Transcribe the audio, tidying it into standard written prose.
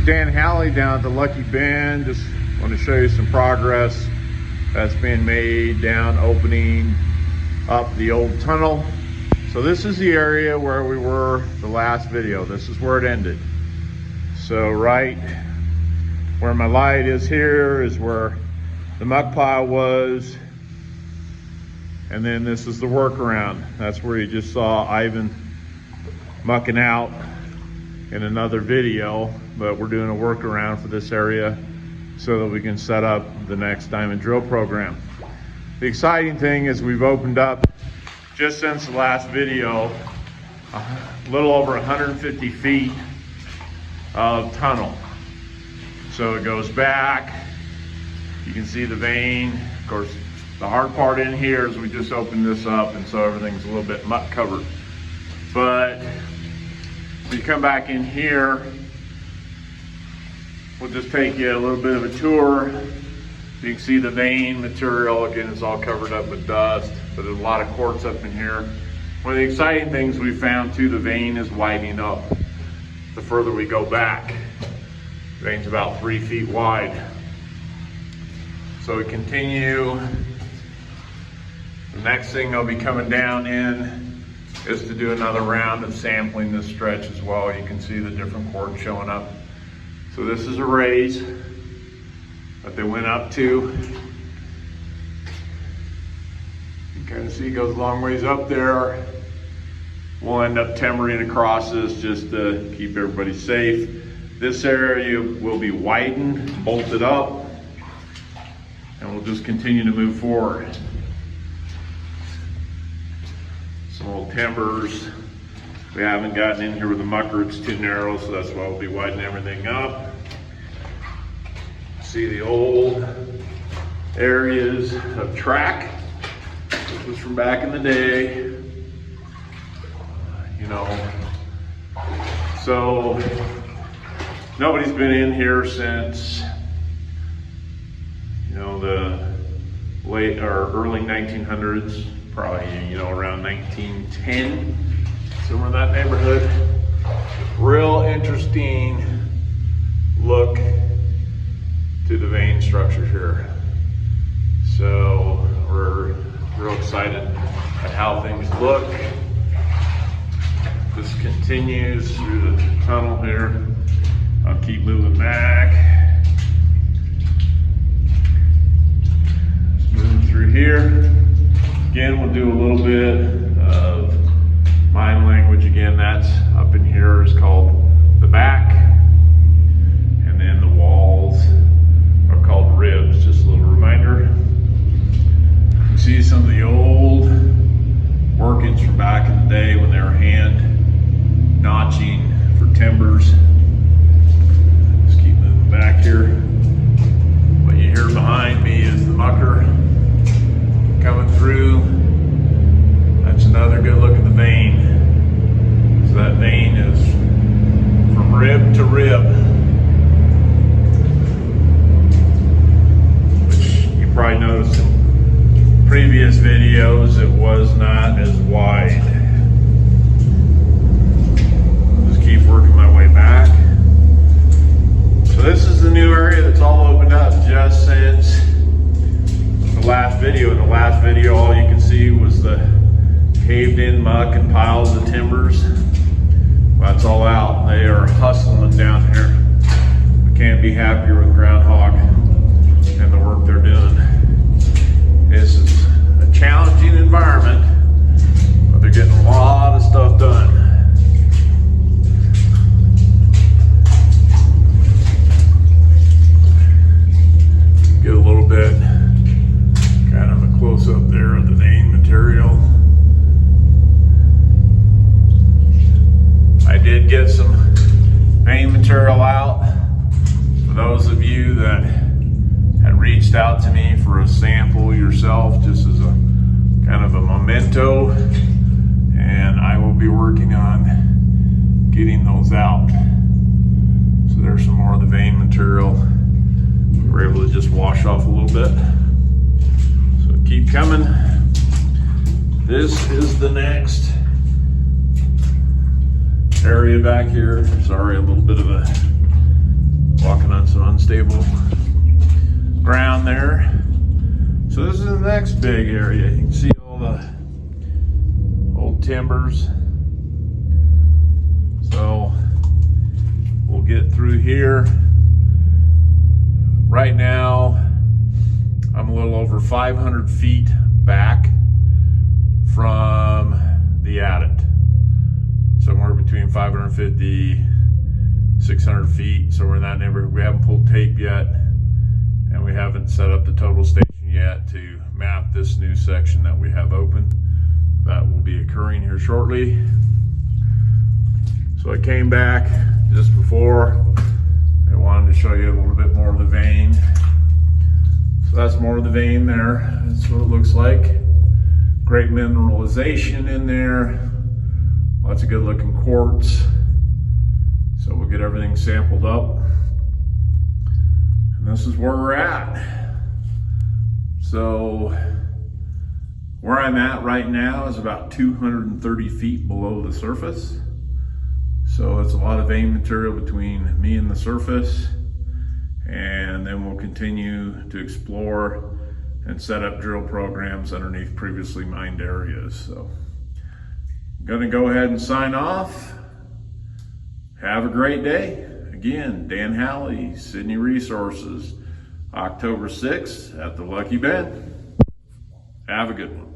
Dan Halley down at the Lucky Bend. Just want to show you some progress that's been made down opening up the old tunnel. So this is the area where we were the last video. This is where it ended. So right where my light is here is where the muck pile was. And then this is the workaround. That's where you just saw Ivan mucking out in another video, but we're doing a workaround for this area so that we can set up the next diamond drill program. The exciting thing is we've opened up, just since the last video, a little over 150 feet of tunnel. So it goes back, you can see the vein. Of course, the hard part in here is we just opened this up, and so everything's a little bit muck covered. But when you come back in here, we'll just take you a little bit of a tour. You can see the vein material. Again, it's all covered up with dust, but there's a lot of quartz up in here. One of the exciting things we found too, the vein is widening up the further we go back. The vein's about 3 feet wide. So we continue. The next thing I'll be coming down in is to do another round of sampling this stretch as well. You can see the different quartz showing up. So this is a raise that they went up to. You kind of see it goes a long ways up there. We'll end up timbering across this just to keep everybody safe. This area will be widened, bolted up, and we'll just continue to move forward. Some old timbers. We haven't gotten in here with the mucker, it's too narrow, so that's why we'll be widening everything up. See the old areas of track. This was from back in the day, you know. So nobody's been in here since, you know, the late or early 1900s, probably, you know, around 1910, somewhere in that neighborhood. Real interesting look to the vein structure here. So we're real excited at how things look. This continues through the tunnel here. I'll keep moving back. Just moving through here. Again, we'll do a little bit of mine language. Again, that's up in here is called the back. And then the walls are called ribs. Just a little reminder. You can see some of the old workings from back in the day when they were hand notching for timbers. Just keep moving back here. What you hear behind me is the mucker coming through. That's another good look at the vein. So that vein is from rib to rib, which you probably noticed in previous videos it was not as wide. Just keep working my way back. So this is the new area that's all opened up just since the last video. In the last video, all you can see was the caved in muck and piles of timbers. That's all out. They are hustling down here. We can't be happier with Groundhog and the work they're doing. This is a challenging environment, but they're getting a lot of stuff done. Get a little bit kind of a close up there of the vein material. I did get some vein material out. For those of you that had reached out to me for a sample yourself, just as a kind of a memento, and I will be working on getting those out. So there's some more of the vein material. We're able to just wash off a little bit. So keep coming. This is the next area back here. Sorry, a little bit of a Walking on some unstable ground there. So this is the next big area. You can see all the old timbers. So we'll get through here. Right now, I'm a little over 500 feet back from the adit. Somewhere between 550, 600 feet, so we're in that neighborhood. We haven't pulled tape yet, and we haven't set up the total station yet to map this new section that we have open. That will be occurring here shortly. So I came back just before. I wanted to show you a little bit more of the vein. So that's more of the vein there. That's what it looks like. Great mineralization in there. Lots of good looking quartz. So we'll get everything sampled up. And this is where we're at. So where I'm at right now is about 230 feet below the surface. So it's a lot of vein material between me and the surface. And then we'll continue to explore and set up drill programs underneath previously mined areas. So I'm gonna go ahead and sign off. Have a great day. Again, Dan Halley, Sydney Resources, October 6th at the Lucky Bend. Have a good one.